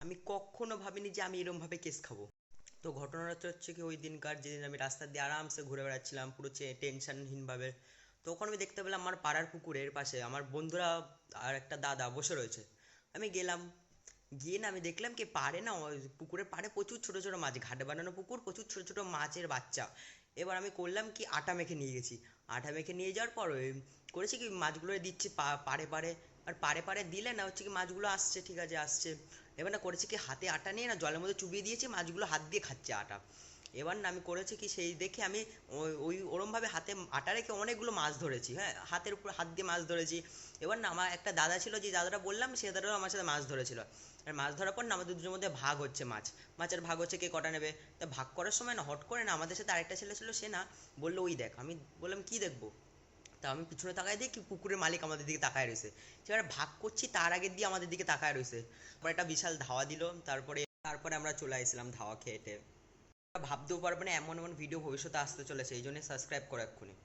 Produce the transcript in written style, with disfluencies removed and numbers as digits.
আমি কখনো ভাবিনি যে আমি এরমভাবে কেস খাবো। তো ঘটনাটা হচ্ছে কি, ওই দিনকার যেদিন আমি রাস্তা দিয়ে আরামসে ঘুরে বেড়াচ্ছিলাম পুরো টেনশনহীনভাবে, তখন আমি দেখতে পেলাম আমার পাড়ার পুকুরের পাশে আমার বন্ধুরা আর একটা দাদা বসে রয়েছে। আমি গেলাম, গিয়ে না আমি দেখলাম কি পাড়ে না, ওই পুকুরের পাড়ে প্রচুর ছোট ছোট মাছ, ঘাটে বানানো পুকুর, প্রচুর ছোট ছোট মাছের বাচ্চা। এবার আমি করলাম কি, আটা মেখে নিয়ে গেছি। আটা মেখে নিয়ে যাওয়ার পর করেছি কি মাছগুলো দিচ্ছি পাড়ে পাড়ে। আর পাড়ে পাড়ে দিলে না হচ্ছে কি মাছগুলো আসছে, ঠিক আছে আসছে। এবার না করেছি কি, হাতে আটা নিয়ে না জলের মধ্যে চুবিয়ে দিয়েছি, মাছগুলো হাত দিয়ে খাচ্ছে আটা। এবার না আমি করেছি কি, সেই দেখে আমি ওই ওই ওরমভাবে হাতে আটা রেখে অনেকগুলো মাছ ধরেছি, হ্যাঁ হাতের উপর হাত দিয়ে মাছ ধরেছি। এবার না আমার একটা দাদা ছিল, যে দাদাটা বললাম সে দাদাও আমার সাথে মাছ ধরেছিল। আর মাছ ধরার পর না আমাদের দুজনের মধ্যে ভাগ হচ্ছে মাছের ভাগ হচ্ছে কে কটা নেবে। তা ভাগ করার সময় না হট করে না আমাদের সাথে আরেকটা ছেলে ছিল, সে না বললো ওই দেখ। আমি বললাম কি দেখবো। তা আমি পিছনে তাকাই দেখি পুকুরের মালিক আমাদের দিকে তাকায় রয়েছে। সেবার ভাগ করছি তার আগে দিয়ে আমাদের দিকে তাকায় রয়েছে। তারপর একটা বিশাল ধাওয়া দিল। তারপরে তারপরে আমরা চলে আসলাম ধাওয়া খেয়ে টেয়ে। ভাবতেও পারবে না এমন এমন ভিডিও ভবিষ্যতে আসতে চলেছে, এই জন্য সাবস্ক্রাইব করো এক্ষুনি।